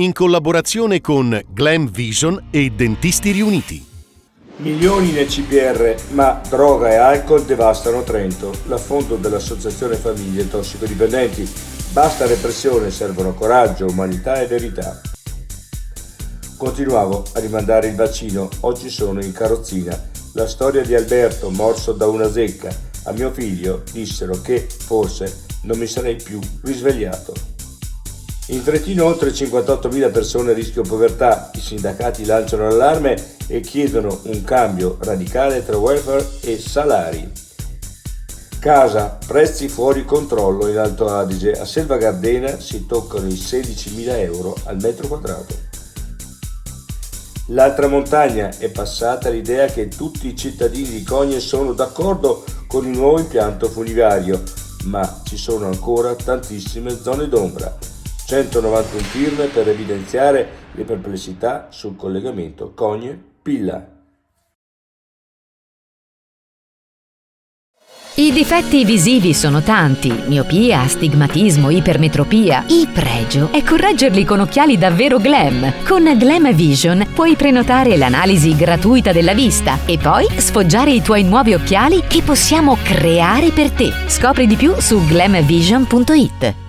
in collaborazione con Glam Vision e Dentisti Riuniti. Milioni nel CPR, ma droga e alcol devastano Trento. L'affondo dell'Associazione Famiglie Tossicodipendenti. Basta repressione, servono coraggio, umanità e verità. Continuavo a rimandare il vaccino, oggi sono in carrozzina. La storia di Alberto, morso da una zecca. A mio figlio dissero che, forse, non mi sarei più risvegliato. In Trentino oltre 58.000 persone a rischio povertà. I sindacati lanciano l'allarme e chiedono un cambio radicale tra welfare e salari. Casa, prezzi fuori controllo in Alto Adige. A Selva Gardena si toccano i 16.000 euro al metro quadrato. L'altra montagna è passata l'idea che tutti i cittadini di Cogne sono d'accordo con il nuovo impianto funiverario, ma ci sono ancora tantissime zone d'ombra. 191 firme per evidenziare le perplessità sul collegamento Cogne-Pilla. I difetti visivi sono tanti: miopia, astigmatismo, ipermetropia. Il pregio è correggerli con occhiali davvero glam. Con Glam Vision puoi prenotare l'analisi gratuita della vista e poi sfoggiare i tuoi nuovi occhiali che possiamo creare per te. Scopri di più su glamvision.it.